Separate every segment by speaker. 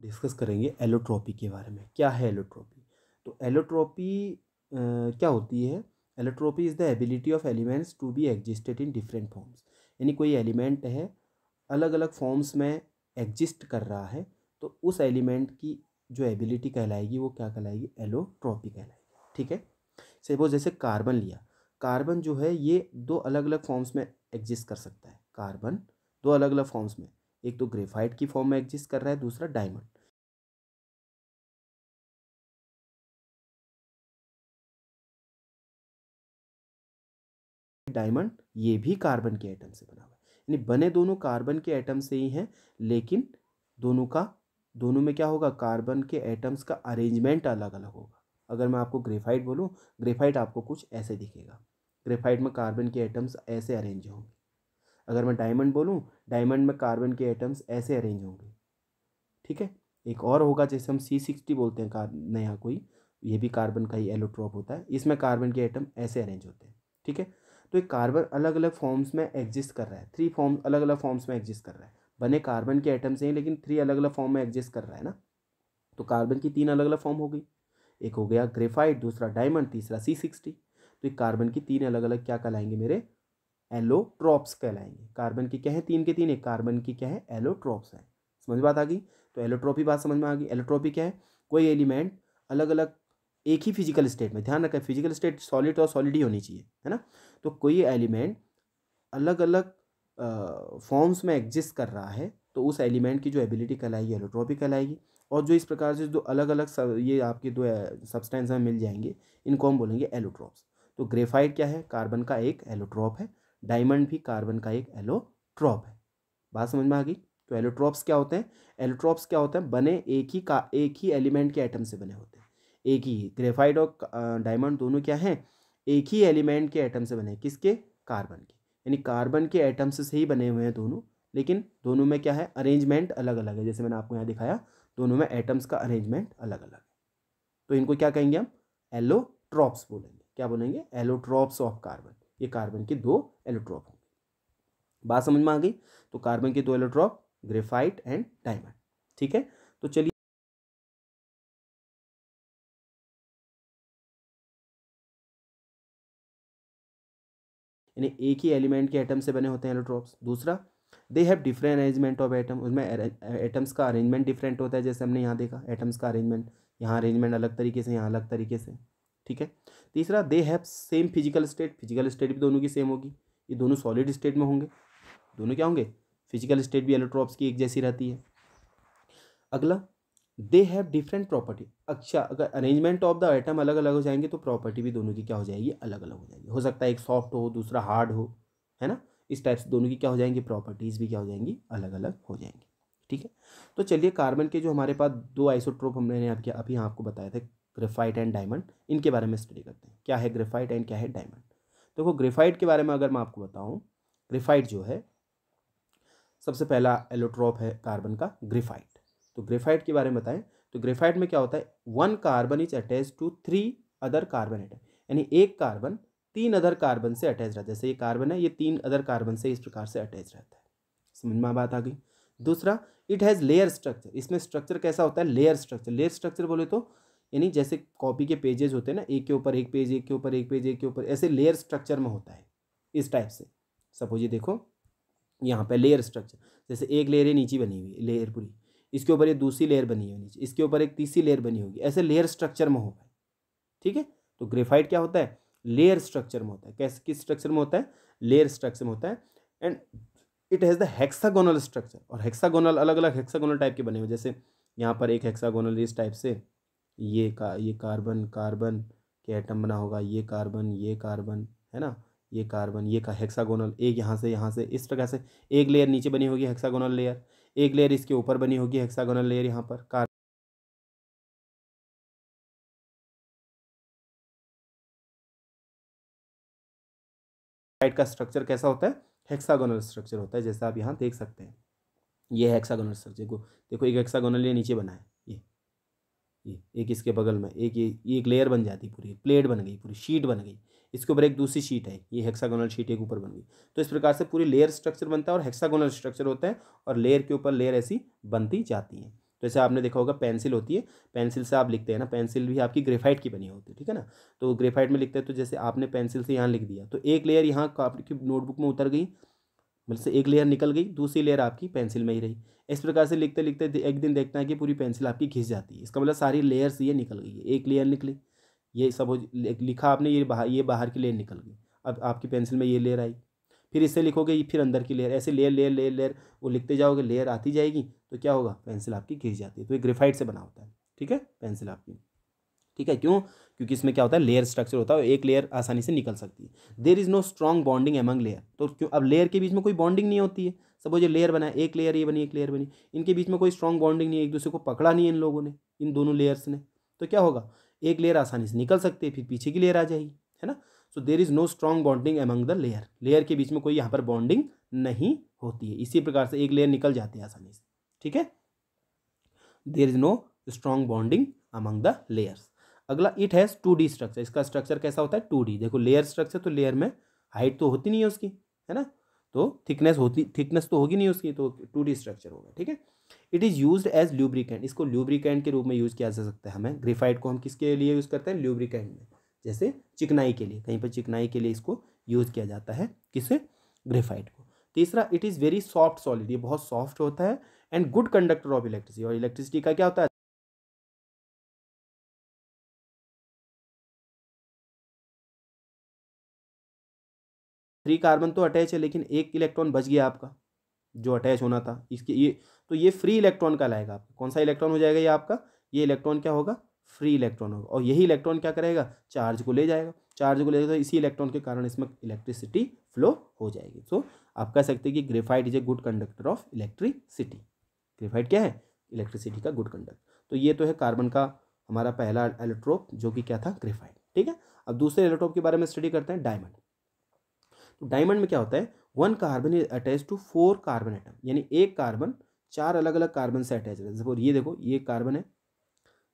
Speaker 1: Discuss करेंगे allotropy के बारे में। क्या है एलोट्रॉपी? तो एलोट्रॉपी क्या होती है? Allotropy is the ability of elements to be existed in different forms. यानी कोई एलिमेंट है, अलग अलग फॉर्म्स में एग्जिस्ट कर रहा है, तो उस एलिमेंट की जो एबिलिटी कहलाएगी वो क्या कहलाएगी? एलोट्रॉपी कहलाएगी। ठीक है। सपोज जैसे कार्बन लिया, कार्बन जो है ये दो अलग अलग फॉर्म्स में एग्जिस्ट कर सकता है। कार्बन दो अलग अलग फॉर्म्स में, एक तो ग्रेफाइट की फॉर्म में एग्जिस्ट कर रहा है, दूसरा डायमंड। डायमंड ये भी कार्बन के एटम से बना हुआ है, यानी बने दोनों कार्बन के एटम से ही हैं, लेकिन दोनों में क्या होगा? कार्बन के एटम्स का अरेंजमेंट अलग अलग होगा। अगर मैं आपको ग्रेफाइट बोलूँ, ग्रेफाइट आपको कुछ ऐसे दिखेगा। ग्रेफाइट में कार्बन के एटम्स ऐसे अरेंज होंगे। अगर मैं डायमंड बोलूँ, डायमंड में कार्बन के एटम्स ऐसे अरेंज होंगे। ठीक है। एक और होगा जैसे हम C60 बोलते हैं, नया कोई, ये भी कार्बन का ही एलोट्रॉप होता है। इसमें कार्बन के एटम ऐसे अरेंज होते हैं। ठीक है। तो एक कार्बन अलग अलग फॉर्म्स में एग्जिस्ट कर रहा है, 3 फॉर्म अलग अलग फॉर्म्स में एग्जिस्ट कर रहा है। बने कार्बन के एटम से ही, लेकिन 3 अलग अलग फॉर्म में एग्जिस्ट कर रहा है ना। तो कार्बन की 3 अलग अलग फॉर्म हो गई। एक हो गया ग्रेफाइट, दूसरा डायमंड, तीसरा C60। तो एक कार्बन की 3 अलग अलग क्या कहलाएंगे मेरे? एलोट्रॉप्स कहलाएंगे। कार्बन की क्या है? 3 के 3, एक कार्बन की क्या है? एलोट्रॉप्स है। समझ बात आ गई? तो एलोट्रॉपी बात समझ में आ गई। एलोट्रॉपी क्या है? कोई एलिमेंट अलग अलग एक ही फिजिकल स्टेट में, ध्यान रखें फिजिकल स्टेट सॉलिड और सॉलिड ही होनी चाहिए, है ना। तो कोई एलिमेंट अलग अलग फॉर्म्स में एग्जिस्ट कर रहा है, तो उस एलिमेंट की जो एबिलिटी कहलाएगी एलोट्रॉपी कहलाएगी। और जो इस प्रकार से जो अलग अलग ये आपके दो सब्सटेंस में मिल जाएंगे, इनको हम बोलेंगे एलोट्रॉप्स। तो ग्रेफाइट क्या है? कार्बन का एक एलोट्रॉप है। डायमंड भी कार्बन का एक एलोट्रॉप है। बात समझ में आ गई? तो एलोट्रॉप्स क्या होते हैं? एलोट्रॉप्स क्या होते हैं? बने एक ही एलिमेंट के एटम से बने होते हैं। एक ही ग्रेफाइट और डायमंड दोनों क्या हैं? एक ही एलिमेंट के एटम से बने। किसके? कार्बन के। यानी कार्बन के एटम्स से ही बने हुए हैं दोनों, लेकिन दोनों में क्या है? अरेंजमेंट अलग अलग है। जैसे मैंने आपको यहाँ दिखाया, दोनों में एटम्स का अरेंजमेंट अलग अलग है। तो इनको क्या कहेंगे हम? एलोट्रॉप्स बोलेंगे। क्या बोलेंगे? Allotropes of carbon. ये कार्बन के 2 एलोट्रॉप होंगे। बात समझ में आ गई? तो कार्बन के 2 एलोट्रॉप, ग्रेफाइट एंड डायमंड। ठीक है। तो चलिए यानी एक ही एलिमेंट के एटम से बने होते हैं एलोट्रॉप्स। दूसरा, they have different arrangement of atom. उसमें एटम्स का अरेंजमेंट डिफरेंट होता है। जैसे हमने यहाँ देखा एटम्स का अरेंजमेंट, यहाँ अरेंजमेंट अलग तरीके से, यहाँ अलग तरीके से। ठीक है। तीसरा, they have same physical state. Physical state भी दोनों की सेम होगी। ये दोनों सॉलिड स्टेट में होंगे। दोनों क्या होंगे? फिजिकल स्टेट भी एलोट्रॉप्स की एक जैसी रहती है। अगला, दे हैव डिफरेंट प्रॉपर्टी। अच्छा, अगर अरेंजमेंट ऑफ द आइटम अलग अलग हो जाएंगे तो प्रॉपर्टी भी दोनों की क्या हो जाएगी? अलग अलग हो जाएगी। हो सकता है एक सॉफ्ट हो, दूसरा हार्ड हो, है ना। इस टाइप से दोनों की क्या हो जाएंगी? प्रॉपर्टीज़ भी क्या हो जाएंगी? अलग अलग हो जाएंगी। ठीक है। तो चलिए कार्बन के जो हमारे पास 2 आइसोट्रोप हमने अभी यहाँ आपको बताया था, ग्रेफाइट एंड डायमंड, इनके बारे में स्टडी करते हैं। क्या है ग्रेफाइट एंड क्या है डायमंड? देखो ग्रेफाइट के बारे में अगर मैं आपको बताऊँ, ग्रेफाइट जो है सबसे पहला एलोट्रॉप है कार्बन का, ग्रेफाइट। तो ग्रेफाइट के बारे में बताएं तो ग्रेफाइट में क्या होता है? 1 carbon is attach to 3 other carbon atom. यानी एक कार्बन 3 अदर कार्बन से अटैच रहता है। जैसे ये कार्बन है, ये 3 अदर कार्बन से इस प्रकार से अटैच रहता है। समझ में बात आ गई? दूसरा, इट हैज़ लेयर स्ट्रक्चर। इसमें स्ट्रक्चर कैसा होता है? Layer structure. लेयर स्ट्रक्चर बोले तो यानी जैसे कॉपी के पेजेस होते हैं ना, एक के ऊपर एक पेज, एक के ऊपर एक पेज, एक के ऊपर, ऐसे लेयर स्ट्रक्चर में होता है इस टाइप से। सपोज ये देखो, यहाँ पे लेयर स्ट्रक्चर, जैसे एक लेयर नीचे बनी हुई है, लेयर पूरी, इसके ऊपर एक दूसरी लेयर बनी है नीचे, इसके ऊपर एक तीसरी लेयर बनी होगी, ऐसे लेयर स्ट्रक्चर में होगा। ठीक है। तो ग्रेफाइट क्या होता है? लेयर स्ट्रक्चर में होता है। कैसे, किस स्ट्रक्चर में होता है? लेयर स्ट्रक्चर में होता है। And it has the hexagonal structure. और हेक्सागोनल अलग अलग हेक्सागोनल टाइप के बने हुए, जैसे यहाँ पर एक हेक्सागोनल इस टाइप से, ये कार्बन कार्बन के एटम बना होगा, ये कार्बन, है ना, ये कार्बन, ये का हेक्सागोनल, एक यहाँ से इस प्रकार से एक लेयर नीचे बनी होगी हेक्सागोनल लेयर, एक लेयर इसके ऊपर बनी होगी हेक्सागोनल लेयर। यहाँ पर कार्बाइड का स्ट्रक्चर कैसा होता है? हेक्सागोनल स्ट्रक्चर होता है, जैसा आप यहाँ देख सकते हैं। ये हेक्सागोनल स्ट्रक्चर को देखो, एक हेक्सागोनल ये नीचे बना है, ये एक इसके बगल में एक लेयर बन जाती, पूरी प्लेट बन गई, पूरी शीट बन गई, इसके ऊपर एक दूसरी शीट है, ये हेक्सागोनल शीट एक ऊपर बन गई। तो इस प्रकार से पूरी लेयर स्ट्रक्चर बनता है और हेक्सागोनल स्ट्रक्चर होता है, और लेयर के ऊपर लेयर ऐसी बनती जाती हैं। तो जैसे आपने देखा होगा पेंसिल होती है, पेंसिल से आप लिखते हैं ना, पेंसिल भी आपकी ग्रेफाइट की बनी होती है, ठीक है ना। तो ग्रेफाइट में लिखते हैं, तो जैसे आपने पेंसिल से यहाँ लिख दिया तो एक लेयर यहाँ आपकी नोटबुक में उतर गई, मतलब से एक लेयर निकल गई, दूसरी लेयर आपकी पेंसिल में ही रही। इस प्रकार से लिखते लिखते एक दिन देखना है कि पूरी पेंसिल आपकी घिस जाती है, इसका मतलब सारी लेयर्स ये निकल गई है, एक लेयर निकली, ये सब लिखा आपने, ये बाहर की लेयर निकल गई, अब आपकी पेंसिल में ये लेयर आई, फिर इससे लिखोगे फिर अंदर की लेयर, ऐसे लेयर लेयर लेयर लेयर वो लिखते जाओगे, लेयर आती जाएगी, तो क्या होगा, पेंसिल आपकी घिस जाती है। तो ये ग्रेफाइट से बना होता है, ठीक है, पेंसिल आपकी, ठीक है। क्यों? क्योंकि इसमें क्या होता है, लेयर स्ट्रक्चर होता है, एक लेयर आसानी से निकल सकती है। There is no strong bonding among layer, तो क्यों, अब लेयर के बीच में कोई बॉन्डिंग नहीं होती है। सपोज ये लेयर बना है, एक लेयर ये बनी, एक लेयर बनी, इनके बीच में कोई स्ट्रॉन्ग बॉन्डिंग नहीं है, एक दूसरे को पकड़ा नहीं है इन लोगों ने, इन दोनों लेयर्स ने, तो क्या होगा, एक लेयर आसानी से निकल सकती है, फिर पीछे की लेयर आ जाएगी, है ना। So there is no strong bonding among the layer, layer के बीच में कोई यहाँ पर बॉन्डिंग नहीं होती है, इसी प्रकार से एक लेयर निकल जाती है आसानी से, ठीक है। There is no strong bonding among the layers. अगला, इट हैज़ 2D स्ट्रक्चर, इसका स्ट्रक्चर कैसा होता है, 2D। देखो लेयर स्ट्रक्चर, तो लेयर में हाइट तो होती नहीं है उसकी, है ना, तो थिकनेस तो होगी नहीं उसकी, तो 2D स्ट्रक्चर होगा, ठीक है। It is used as lubricant, इसको ल्यूब्रिकेंट के रूप में यूज़ किया जा सकता है हमें। ग्रेफाइट को हम किसके लिए यूज़ करते हैं, ल्यूब्रिकेंट में, जैसे चिकनाई के लिए, कहीं पर चिकनाई के लिए इसको यूज़ किया जाता है, किसे, ग्रेफाइट को। तीसरा, it is very soft solid, ये बहुत सॉफ्ट होता है, and good conductor of electricity, और इलेक्ट्रिसिटी का क्या होता है, 3 कार्बन तो अटैच है, लेकिन एक इलेक्ट्रॉन बच गया आपका जो अटैच होना था, इसके ये, तो ये फ्री इलेक्ट्रॉन कहलाएगा आपका। कौन सा इलेक्ट्रॉन हो जाएगा ये आपका, ये इलेक्ट्रॉन क्या होगा, फ्री इलेक्ट्रॉन होगा, और यही इलेक्ट्रॉन क्या करेगा, चार्ज को ले जाएगा, चार्ज को ले जाएगा, तो इसी इलेक्ट्रॉन के कारण इसमें इलेक्ट्रिसिटी फ्लो हो जाएगी। सो आप कह सकते हैं कि graphite is a good conductor of electricity. Graphite क्या है, इलेक्ट्रिसिटी का गुड कंडक्टर। तो ये तो है कार्बन का हमारा पहला एलोट्रोप, जो कि क्या था, ग्रेफाइट, ठीक है। अब दूसरे एलोट्रोप के बारे में स्टडी करते हैं, डायमंड। तो डायमंड में क्या होता है, 1 carbon is attach to 4 carbon atom, यानी एक कार्बन 4 अलग अलग कार्बन से अटैच रहता है। सपोज ये देखो, ये कार्बन है,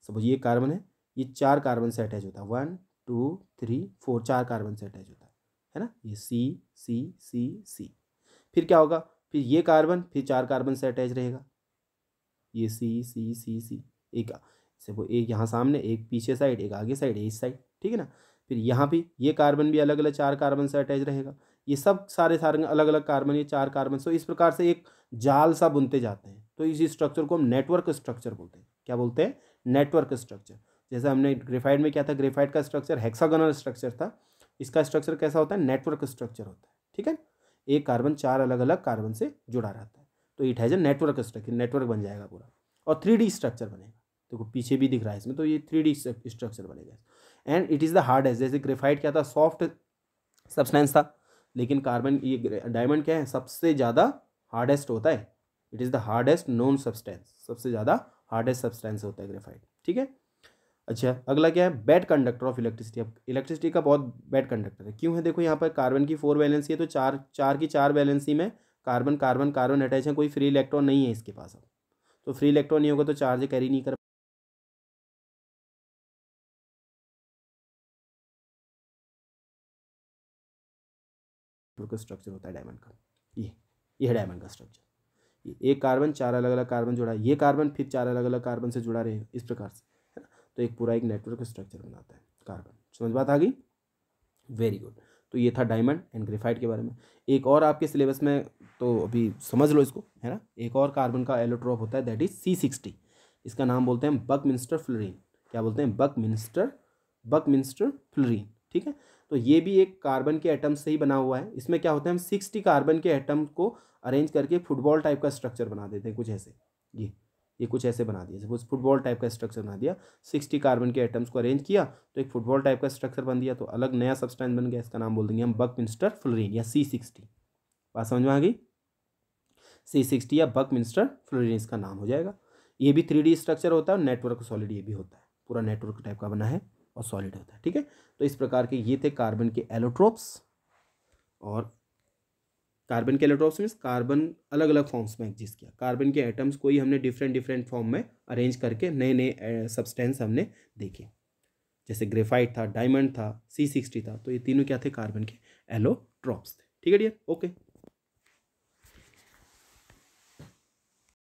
Speaker 1: सपोज ये कार्बन है, ये 4 कार्बन से अटैच होता है, 1 2 3 4, 4 कार्बन से अटैच होता है ना, ये सी सी सी सी। फिर क्या होगा, फिर ये कार्बन फिर 4 कार्बन से अटैच रहेगा, ये सी सी सी सी, एक से वो एक यहाँ सामने, एक पीछे साइड, एक आगे साइड, इस साइड, ठीक है ना। फिर यहाँ भी ये कार्बन भी अलग अलग 4 कार्बन से अटैच रहेगा, ये सब सारे सारे अलग अलग कार्बन, ये 4 कार्बन, सो इस प्रकार से एक जाल सा बुनते जाते हैं। तो इस स्ट्रक्चर को हम नेटवर्क स्ट्रक्चर बोलते हैं। क्या बोलते हैं, नेटवर्क स्ट्रक्चर। जैसे हमने ग्रेफाइट में क्या था, ग्रेफाइट का स्ट्रक्चर हेक्सागोनल स्ट्रक्चर था, इसका स्ट्रक्चर कैसा होता है, नेटवर्क स्ट्रक्चर होता है, ठीक है। एक कार्बन 4 अलग अलग कार्बन से जुड़ा रहता है, तो it has a network structure, network बन जाएगा पूरा, और 3D स्ट्रक्चर बनेगा। देखो पीछे भी दिख रहा है इसमें, तो ये 3D स्ट्रक्चर बनेगा। And it is the hardest, जैसे ग्रेफाइट क्या था, सॉफ्ट सब्सटेंस था, लेकिन कार्बन, ये डायमंड क्या है, सबसे ज़्यादा हार्डेस्ट होता है। It is the hardest known substance, सबसे ज़्यादा हार्डेस्ट सब्सटेंस होता है ग्रेफाइट, ठीक है। अच्छा, अगला क्या है, बैड कंडक्टर ऑफ इलेक्ट्रिसिटी। अब इलेक्ट्रिसिटी का बहुत बैड कंडक्टर है, क्यों है, देखो यहाँ पर कार्बन की 4 वैलेंसी है, तो चार की 4 वैलेंसी में कार्बन कार्बन कार्बन अटैच है, कोई फ्री इलेक्ट्रॉन नहीं है इसके पास। अब तो फ्री इलेक्ट्रॉन नहीं होगा तो चार्ज कैरी नहीं कर, स्ट्रक्चर होता है डायमंड का, ये है डायमंड का स्ट्रक्चर। ये एक कार्बन 4 अलग अलग कार्बन जुड़ा है, ये कार्बन फिर 4 अलग अलग कार्बन से जुड़ा रहेगा, इस प्रकार से, है ना। तो एक पूरा एक नेटवर्क स्ट्रक्चर बनाता है कार्बन। समझ बात आ गई, वेरी गुड। तो ये था डायमंड एंड ग्रेफाइट के बारे में। एक और आपके सिलेबस में, तो अभी समझ लो इसको, है ना, एक और कार्बन का एलोट्रोप होता है, दैट इज C60। इसका नाम बोलते हैं बकमिंस्टर फ्लोरीन। क्या बोलते हैं, बकमिंस्टर फ्लोरीन, ठीक है। तो ये भी एक कार्बन के एटम से ही बना हुआ है। इसमें क्या होता है, हम 60 कार्बन के एटम को अरेंज करके फुटबॉल टाइप का स्ट्रक्चर बना देते हैं, कुछ ऐसे, ये कुछ ऐसे बना दिया, सपोज फुटबॉल टाइप का स्ट्रक्चर बना दिया, 60 कार्बन के एटम्स को अरेंज किया तो एक फुटबॉल टाइप का स्ट्रक्चर बन दिया, तो अलग नया सब्सटेंस बन गया, इसका नाम बोल देंगे हम बकमिंस्टर फ्लोरीन या C60। बात समझ में आ गई, C60 या बकमिंस्टर फ्लोरीन इसका नाम हो जाएगा। ये भी 3D स्ट्रक्चर होता है और नेटवर्क सॉलिड ये भी होता है, पूरा नेटवर्क टाइप का बना है और सॉलिड होता है, ठीक है। तो इस प्रकार के ये थे कार्बन के एलोट्रोप्स। और कार्बन के एलोट्रोप्स मीन्स कार्बन अलग अलग फॉर्म्स में एग्जिस्ट किया, कार्बन के एटम्स को ही हमने डिफरेंट डिफरेंट फॉर्म में अरेंज करके नए नए सब्सटेंस हमने देखे। जैसे ग्रेफाइट था, डायमंड था, C60 था, तो ये तीनों क्या थे, कार्बन के एलोट्रोप्स थे, ठीक है डियर, ओके।